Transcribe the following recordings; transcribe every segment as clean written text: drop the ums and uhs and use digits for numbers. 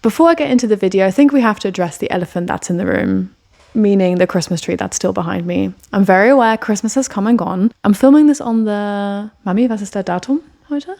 Before I get into the video, I think we have to address the elephant that's in the room, meaning the Christmas tree that's still behind me. I'm very aware Christmas has come and gone. I'm filming this on the... Mami, was ist der Datum heute?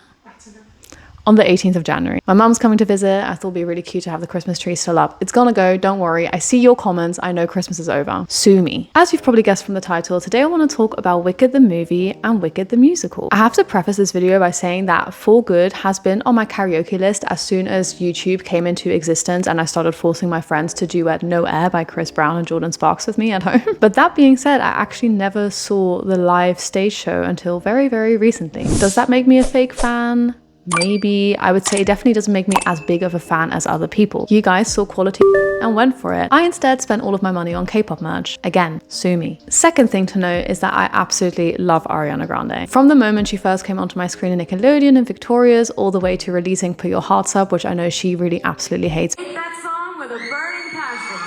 On the 18th of January. My mum's coming to visit. I thought it'd be really cute to have the Christmas tree still up. It's gonna go, don't worry. I see your comments. I know Christmas is over. Sue me. As you've probably guessed from the title, today I want to talk about Wicked the movie and Wicked the musical. I have to preface this video by saying that For Good has been on my karaoke list as soon as YouTube came into existence and I started forcing my friends to duet No Air by Chris Brown and Jordan Sparks with me at home. But that being said, I actually never saw the live stage show until very, very recently. Does that make me a fake fan? Maybe. I would say it definitely doesn't make me as big of a fan as other people. You guys saw quality and went for it. I instead spent all of my money on K-pop merch. Again, sue me. Second thing to note is that I absolutely love Ariana Grande. From the moment she first came onto my screen in Nickelodeon and Victoria's, all the way to releasing Put Your Hearts Up, which I know she really absolutely hates. That song with a burning passion.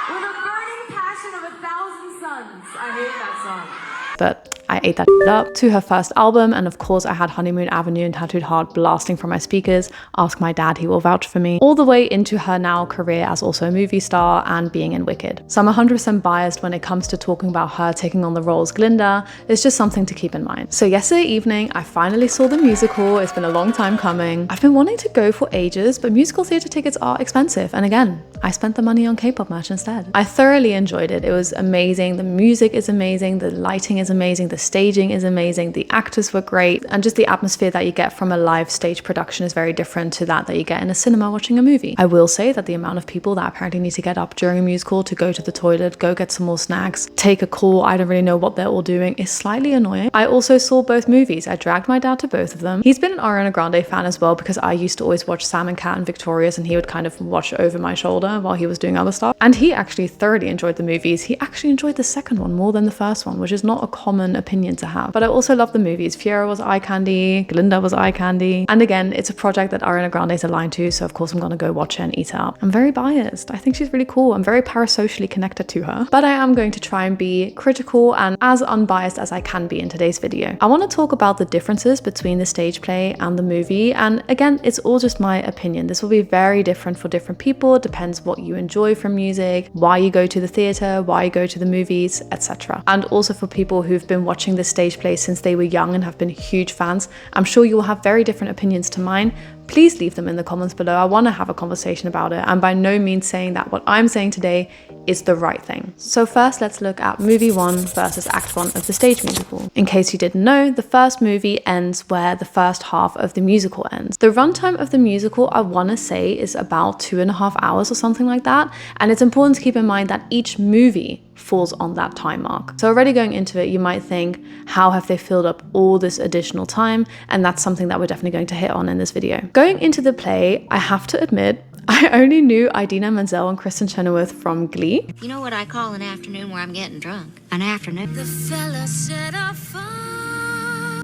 With a burning passion of 1,000 suns. I hate that song. But I ate that up. To her first album, and of course I had Honeymoon Avenue and Tattooed Heart blasting from my speakers. Ask my dad, he will vouch for me. All the way into her now career as also a movie star and being in Wicked. So I'm 100% biased when it comes to talking about her taking on the role as Glinda. It's just something to keep in mind. So yesterday evening, I finally saw the musical. It's been a long time coming. I've been wanting to go for ages, but musical theatre tickets are expensive. And again, I spent the money on K-pop merch instead. I thoroughly enjoyed it. It was amazing. The music is amazing. The lighting is amazing. The staging is amazing. The actors were great. And just the atmosphere that you get from a live stage production is very different to that you get in a cinema watching a movie. I will say that the amount of people that apparently need to get up during a musical to go to the toilet, go get some more snacks, take a call, I don't really know what they're all doing, is slightly annoying. I also saw both movies. I dragged my dad to both of them. He's been an Ariana Grande fan as well because I used to always watch Sam and Cat and Victoria's and he would kind of watch over my shoulder while he was doing other stuff. And he actually thoroughly enjoyed the movies. He actually enjoyed the second one more than the first one, which is not a common opinion to have. But I also love the movies. Fiora was eye candy, Glinda was eye candy. And again, it's a project that Ariana Grande is aligned to, so of course I'm gonna go watch it and eat it up. I'm very biased. I think she's really cool. I'm very parasocially connected to her. But I am going to try and be critical and as unbiased as I can be in today's video. I want to talk about the differences between the stage play and the movie. And again, it's all just my opinion. This will be very different for different people. It depends what you enjoy from music, why you go to the theater, why you go to the movies, etc. And also for people who've been watching the stage play since they were young and have been huge fans, I'm sure you will have very different opinions to mine. Please leave them in the comments below. I want to have a conversation about it. I'm by no means saying that what I'm saying today is the right thing. So first, let's look at movie 1 versus act 1 of the stage musical. In case you didn't know, the first movie ends where the first half of the musical ends. The runtime of the musical, I want to say, is about 2.5 hours or something like that. And it's important to keep in mind that each movie falls on that time mark. So already going into it, you might think, how have they filled up all this additional time? And that's something that we're definitely going to hit on in this video. Going into the play, I have to admit, I only knew Idina Menzel and Kristen Chenoweth from Glee. You know what I call an afternoon where I'm getting drunk? An afternoon. The fella said I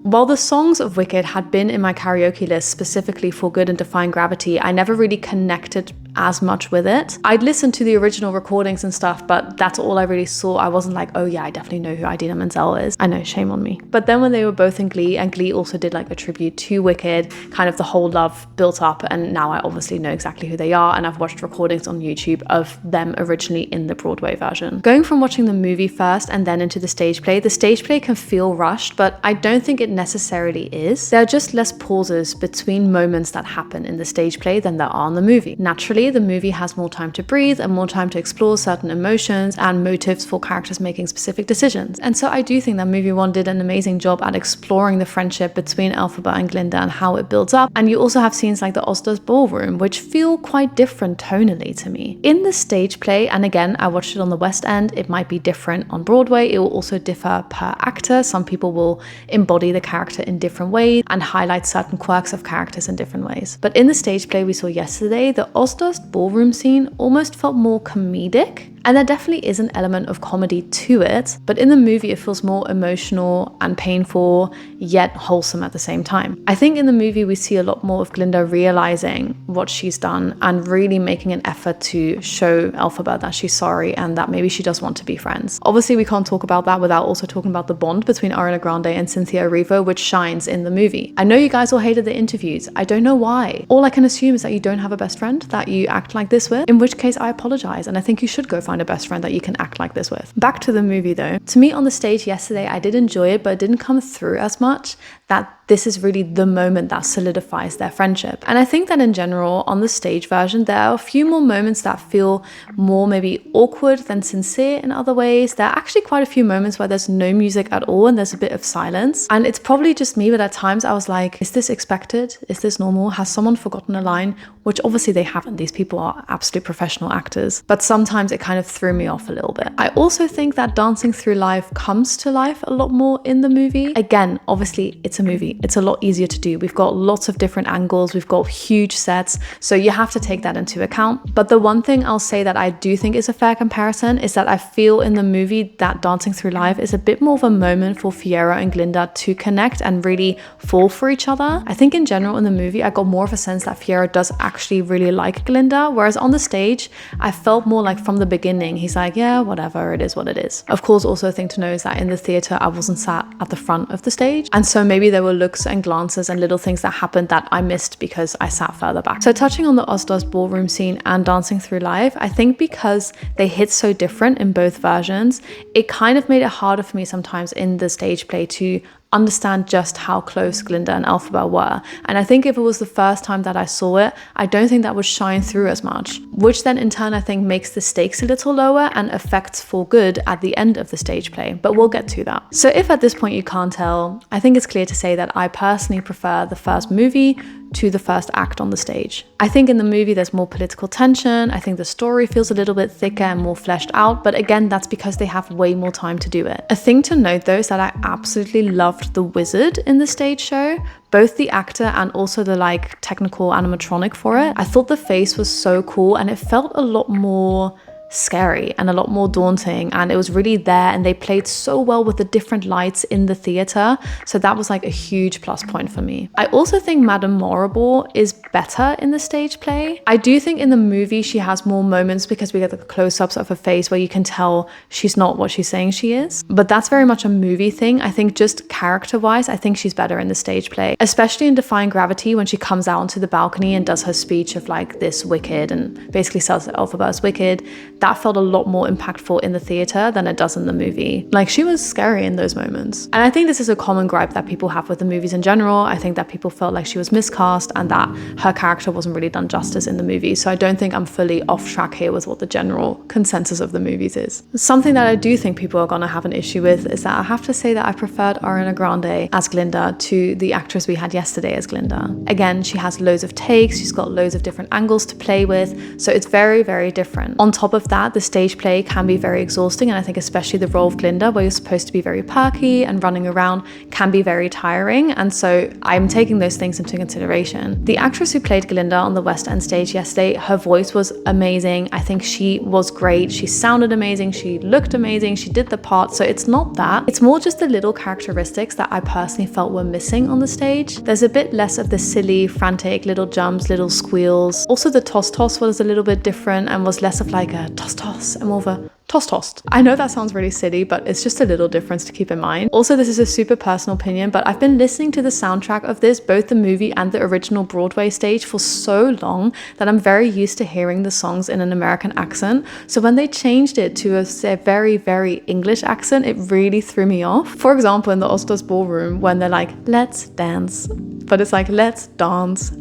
While the songs of Wicked had been in my karaoke list specifically for Good and Defying Gravity, I never really connected as much with it. I'd listened to the original recordings and stuff, but that's all I really saw. I wasn't like, oh yeah, I definitely know who Idina Menzel is. I know, shame on me. But then when they were both in Glee, and Glee also did like a tribute to Wicked, kind of the whole love built up, and now I obviously know exactly who they are, and I've watched recordings on YouTube of them originally in the Broadway version. Going from watching the movie first and then into the stage play can feel rushed, but I don't think it necessarily is. There are just less pauses between moments that happen in the stage play than there are in the movie. Naturally, the movie has more time to breathe and more time to explore certain emotions and motives for characters making specific decisions. And so I do think that movie 1 did an amazing job at exploring the friendship between Elphaba and Glinda and how it builds up. And you also have scenes like the Oscars ballroom, which feel quite different tonally to me. In the stage play, and again, I watched it on the West End, it might be different on Broadway. It will also differ per actor. Some people will embody the character in different ways and highlight certain quirks of characters in different ways. But in the stage play we saw yesterday, the Oscars ballroom scene almost felt more comedic And there definitely is an element of comedy to it, but in the movie it feels more emotional and painful, yet wholesome at the same time. I think in the movie we see a lot more of Glinda realizing what she's done and really making an effort to show Elphaba that she's sorry and that maybe she does want to be friends. Obviously we can't talk about that without also talking about the bond between Ariana Grande and Cynthia Erivo, which shines in the movie. I know you guys all hated the interviews. I don't know why. All I can assume is that you don't have a best friend that you act like this with, in which case I apologize, and I think you should go find a best friend that you can act like this with. Back to the movie though. To me on the stage yesterday, I did enjoy it, but it didn't come through as much that this is really the moment that solidifies their friendship. And I think that in general, on the stage version, there are a few more moments that feel more maybe awkward than sincere in other ways. There are actually quite a few moments where there's no music at all and there's a bit of silence. And it's probably just me, but at times I was like, is this expected? Is this normal? Has someone forgotten a line? Which obviously they haven't. These people are absolute professional actors. But sometimes it kind of threw me off a little bit. I also think that Dancing Through Life comes to life a lot more in the movie. Again, obviously it's a movie. It's a lot easier to do. We've got lots of different angles. We've got huge sets. So you have to take that into account. But the one thing I'll say that I do think is a fair comparison is that I feel in the movie that Dancing Through Life is a bit more of a moment for Fiero and Glinda to connect and really fall for each other. I think in general in the movie, I got more of a sense that Fiero does actually really like Glinda, whereas on the stage, I felt more like from the beginning, he's like, yeah, whatever, it is what it is. Of course, also a thing to know is that in the theater, I wasn't sat at the front of the stage. And so maybe there were looks and glances and little things that happened that I missed because I sat further back. So touching on the Osdos ballroom scene and Dancing Through Life, I think because they hit so different in both versions, it kind of made it harder for me sometimes in the stage play to understand just how close Glinda and Elphaba were. And I think if it was the first time that I saw it, I don't think that would shine through as much, which then in turn I think makes the stakes a little lower and affects for good at the end of the stage play, but we'll get to that. So if at this point you can't tell, I think it's clear to say that I personally prefer the first movie to the first act on the stage. I think in the movie there's more political tension. I think the story feels a little bit thicker and more fleshed out, but again, that's because they have way more time to do it. A thing to note though is that I absolutely loved the wizard in the stage show, both the actor and also the like technical animatronic for it. I thought the face was so cool and it felt a lot more scary and a lot more daunting, and it was really there, and they played so well with the different lights in the theater, so that was like a huge plus point for me. I also think Madame Morrible is better in the stage play. I do think in the movie she has more moments because we get the close-ups of her face where you can tell she's not what she's saying she is, but that's very much a movie thing. I think just character-wise, I think she's better in the stage play, especially in Defying Gravity when she comes out onto the balcony and does her speech of like this wicked and basically says that Elphaba is wicked. That felt a lot more impactful in the theater than it does in the movie. Like, she was scary in those moments. And I think this is a common gripe that people have with the movies in general. I think that people felt like she was miscast and that her character wasn't really done justice in the movie. So I don't think I'm fully off track here with what the general consensus of the movies is. Something that I do think people are gonna have an issue with is that I have to say that I preferred Ariana Grande as Glinda to the actress we had yesterday as Glinda. Again, she has loads of takes, she's got loads of different angles to play with, so it's very, very different. On top of that, the stage play can be very exhausting, and I think especially the role of Glinda, where you're supposed to be very perky and running around, can be very tiring, and so I'm taking those things into consideration. The actress who played Glinda on the West End stage yesterday, her voice was amazing. I think she was great. She sounded amazing. She looked amazing. She did the part. So it's not that. It's more just the little characteristics that I personally felt were missing on the stage. There's a bit less of the silly, frantic little jumps, little squeals. Also, the toss was a little bit different and was less of like a toss and more of a tossed. I know that sounds really silly, but it's just a little difference to keep in mind. Also, this is a super personal opinion, but I've been listening to the soundtrack of this, both the movie and the original Broadway stage, for so long that I'm very used to hearing the songs in an American accent. So when they changed it to a very, very English accent, it really threw me off. For example, in the Osdos ballroom, when they're like, let's dance, but it's like, let's dance.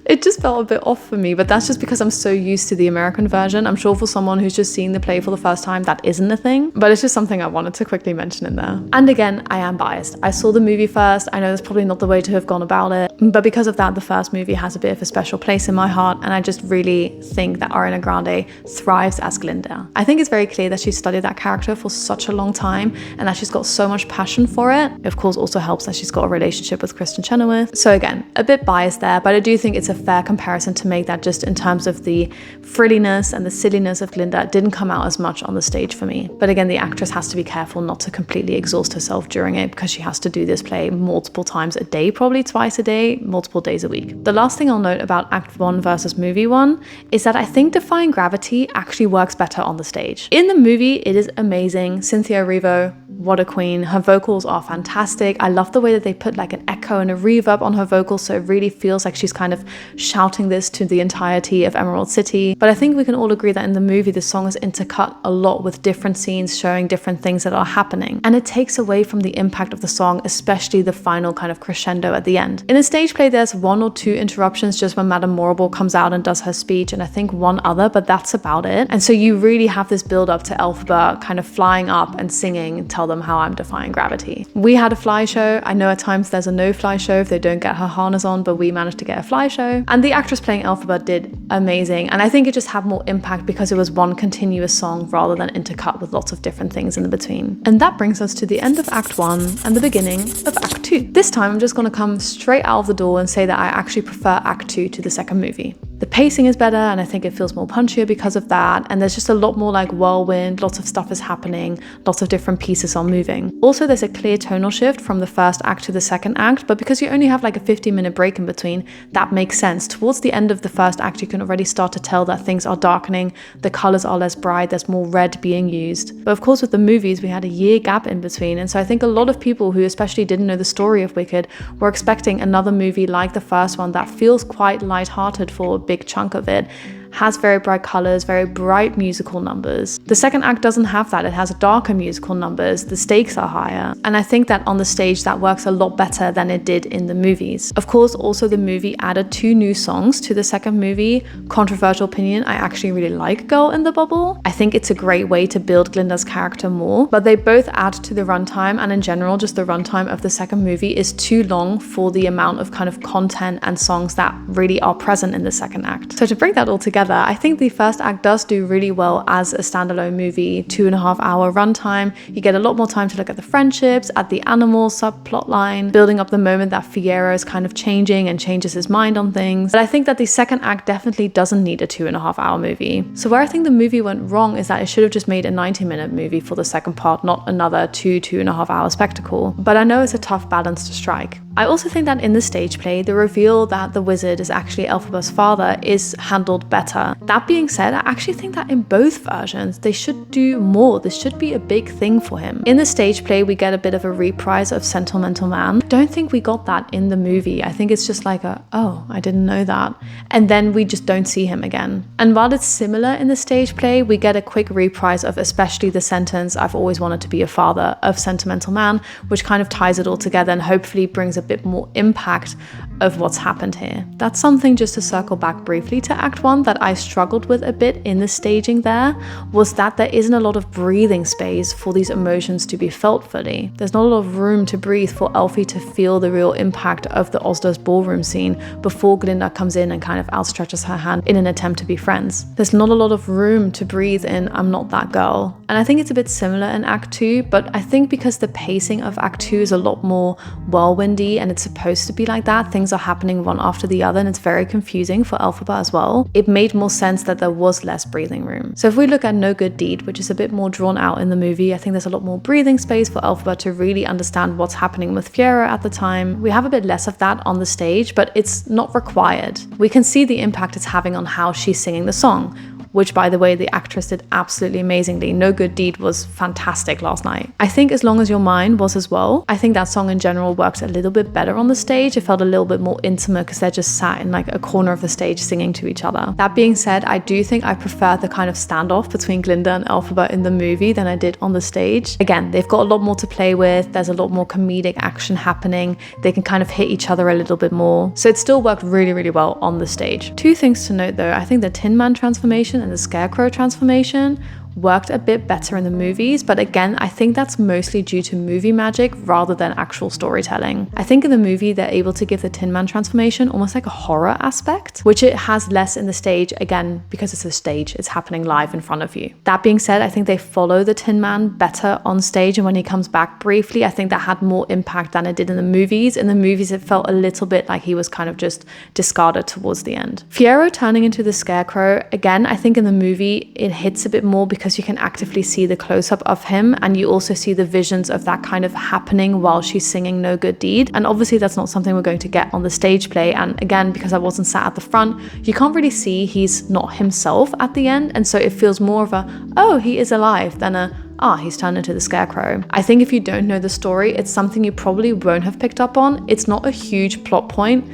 It just felt a bit off for me, but that's just because I'm so used to the American version. I'm sure for someone who's just seeing the play for the first time, that isn't a thing, but it's just something I wanted to quickly mention in there. And again, I am biased. I saw the movie first. I know that's probably not the way to have gone about it, but because of that, the first movie has a bit of a special place in my heart, and I just really think that Ariana Grande thrives as Glinda. I think it's very clear that she studied that character for such a long time and that she's got so much passion for it. Of course, also helps that she's got a relationship with Kristen Chenoweth. So again, a bit biased there, but I do think it's a fair comparison to make that just in terms of the frilliness and the silliness of Glinda. It didn't come out as much on the stage for me. But again, the actress has to be careful not to completely exhaust herself during it because she has to do this play multiple times a day, probably twice a day, multiple days a week. The last thing I'll note about Act 1 versus movie 1 is that I think Defying Gravity actually works better on the stage. In the movie, it is amazing. Cynthia Erivo, what a queen. Her vocals are fantastic. I love the way that they put like an echo and a reverb on her vocals, so it really feels like she's kind of shouting this to the entirety of Emerald City. But I think we can all agree that in the movie, the song is intercut a lot with different scenes showing different things that are happening. And it takes away from the impact of the song, especially the final kind of crescendo at the end. In a stage play, there's 1 or 2 interruptions just when Madame Morrible comes out and does her speech, and I think 1 other, but that's about it. And so you really have this build up to Elphaba kind of flying up and singing, tell them how I'm defying gravity. We had a fly show. I know at times there's a no fly show if they don't get her harness on, but we managed to get a fly show. And the actress playing Elphaba did amazing. And I think it just had more impact because it was one continuous song rather than intercut with lots of different things in the between. And that brings us to the end of Act 1 and the beginning of Act 2. This time I'm just going to come straight out of the door and say that I actually prefer Act 2 to the second movie. The pacing is better and I think it feels more punchier because of that, and there's just a lot more like whirlwind, lots of stuff is happening, lots of different pieces are moving. Also, there's a clear tonal shift from the first act to the second act, but because you only have like a 15-minute break in between, that makes sense. Towards the end of the first act, you can already start to tell that things are darkening, the colors are less bright, there's more red being used. But of course with the movies, we had a year gap in between, and so I think a lot of people who especially didn't know the story of Wicked were expecting another movie like the first one that feels quite lighthearted for a big chunk of it, has very bright colors, very bright musical numbers. The second act doesn't have that. It has darker musical numbers, the stakes are higher, and I think that on the stage that works a lot better than it did in the movies. Of course, also the movie added 2 new songs to the second movie. Controversial opinion, I actually really like Girl in the Bubble. I think it's a great way to build Glinda's character more, but they both add to the runtime, and in general just the runtime of the second movie is too long for the amount of kind of content and songs that really are present in the second act. So to bring that all together, I think the first act does do really well as a standalone movie. 2.5 hour runtime. You get a lot more time to look at the friendships, at the animal subplot line, building up the moment that Fiyero is kind of changing and changes his mind on things. But I think that the second act definitely doesn't need a 2.5 hour movie. So where I think the movie went wrong is that it should have just made a 90-minute movie for the second part, not another 2.5 hour spectacle. But I know it's a tough balance to strike. I also think that in the stage play, the reveal that the wizard is actually Elphaba's father is handled better. That being said, I actually think that in both versions, they should do more. This should be a big thing for him. In the stage play, we get a bit of a reprise of Sentimental Man. I don't think we got that in the movie. I think it's just like oh, I didn't know that. And then we just don't see him again. And while it's similar in the stage play, we get a quick reprise of especially the sentence, "I've always wanted to be a father," of Sentimental Man, which kind of ties it all together and hopefully brings a bit more impact of what's happened here. That's something, just to circle back briefly to Act 1, that I struggled with a bit in the staging there, was that there isn't a lot of breathing space for these emotions to be felt fully. There's not a lot of room to breathe for Elfie to feel the real impact of the Osdur's ballroom scene before Glinda comes in and kind of outstretches her hand in an attempt to be friends. There's not a lot of room to breathe in "I'm not that girl." And I think it's a bit similar in Act 2, but I think because the pacing of Act 2 is a lot more whirlwindy and it's supposed to be like that, things are happening one after the other and it's very confusing for Elphaba as well. It made more sense that there was less breathing room. So if we look at No Good Deed, which is a bit more drawn out in the movie, I think there's a lot more breathing space for Elphaba to really understand what's happening with Fiyero at the time. We have a bit less of that on the stage, but it's not required. We can see the impact it's having on how she's singing the song, which, by the way, the actress did absolutely amazingly. No Good Deed was fantastic last night. I think As Long As You're Mine was as well. I think that song in general works a little bit better on the stage. It felt a little bit more intimate because they're just sat in like a corner of the stage singing to each other. That being said, I do think I prefer the kind of standoff between Glinda and Elphaba in the movie than I did on the stage. Again, they've got a lot more to play with. There's a lot more comedic action happening. They can kind of hit each other a little bit more. So it still worked really, really well on the stage. 2 things to note though. I think the Tin Man transformation and the Scarecrow transformation worked a bit better in the movies, but again, I think that's mostly due to movie magic rather than actual storytelling. I think in the movie they're able to give the Tin Man transformation almost like a horror aspect, which it has less in the stage, again, because it's a stage, it's happening live in front of you. That being said, I think they follow the Tin Man better on stage, and when he comes back briefly, I think that had more impact than it did in the movies. In the movies, it felt a little bit like he was kind of just discarded towards the end. Fiyero turning into the Scarecrow, again, I think in the movie it hits a bit more because you can actively see the close-up of him, and you also see the visions of that kind of happening while she's singing No Good Deed. And obviously that's not something we're going to get on the stage play, and again, because I wasn't sat at the front, you can't really see he's not himself at the end, and so it feels more of a, oh, he is alive, than a, he's turned into the Scarecrow. I think if you don't know the story, it's something you probably won't have picked up on. It's not a huge plot point,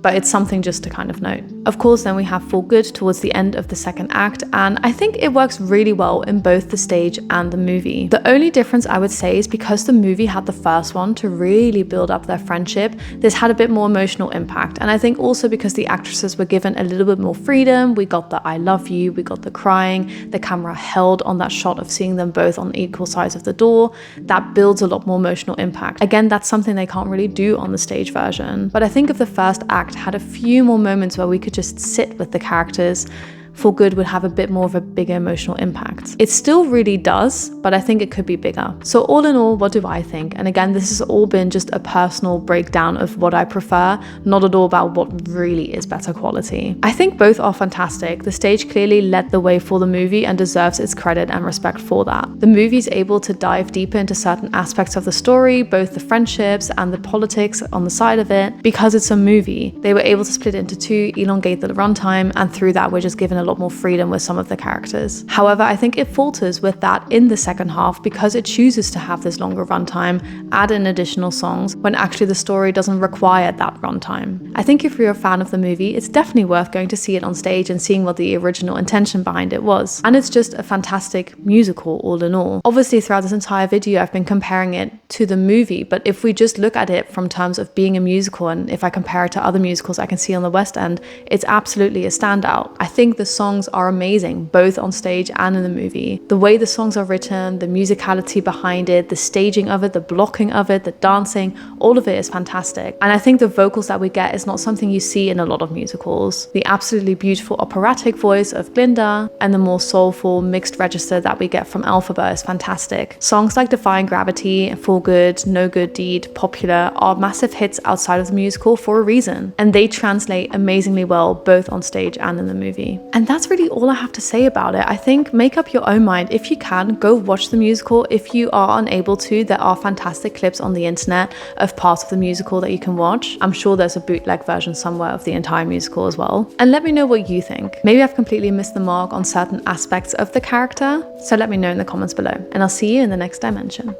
but it's something just to kind of note. Of course, then we have For Good towards the end of the second act, and I think it works really well in both the stage and the movie. The only difference I would say is because the movie had the first one to really build up their friendship, this had a bit more emotional impact. And I think also because the actresses were given a little bit more freedom, we got the I love you, we got the crying, the camera held on that shot of seeing them both on equal sides of the door, that builds a lot more emotional impact. Again, that's something they can't really do on the stage version. But I think if the first act had a few more moments where we could just sit with the characters, For Good would have a bit more of a bigger emotional impact. It still really does, but I think it could be bigger. So all in all, what do I think? And again, this has all been just a personal breakdown of what I prefer, not at all about what really is better quality. I think both are fantastic. The stage clearly led the way for the movie and deserves its credit and respect for that. The movie's able to dive deeper into certain aspects of the story, both the friendships and the politics on the side of it. Because it's a movie, they were able to split it into two, elongate the runtime, and through that we're just given a lot more freedom with some of the characters. However, I think it falters with that in the second half because it chooses to have this longer runtime, add in additional songs, when actually the story doesn't require that runtime. I think if you're a fan of the movie, it's definitely worth going to see it on stage and seeing what the original intention behind it was. And it's just a fantastic musical all in all. Obviously, throughout this entire video, I've been comparing it to the movie, but if we just look at it from terms of being a musical, and if I compare it to other musicals I can see on the West End, it's absolutely a standout. I think the songs are amazing, both on stage and in the movie. The way the songs are written, the musicality behind it, the staging of it, the blocking of it, the dancing, all of it is fantastic. And I think the vocals that we get is not something you see in a lot of musicals. The absolutely beautiful operatic voice of Glinda and the more soulful mixed register that we get from Elphaba is fantastic. Songs like Defying Gravity, For Good, No Good Deed, Popular are massive hits outside of the musical for a reason, and they translate amazingly well both on stage and in the movie. And that's really all I have to say about it. I think make up your own mind. If you can, go watch the musical. If you are unable to, there are fantastic clips on the internet of parts of the musical that you can watch. I'm sure there's a bootleg version somewhere of the entire musical as well. And let me know what you think. Maybe I've completely missed the mark on certain aspects of the character, so let me know in the comments below. And I'll see you in the next dimension.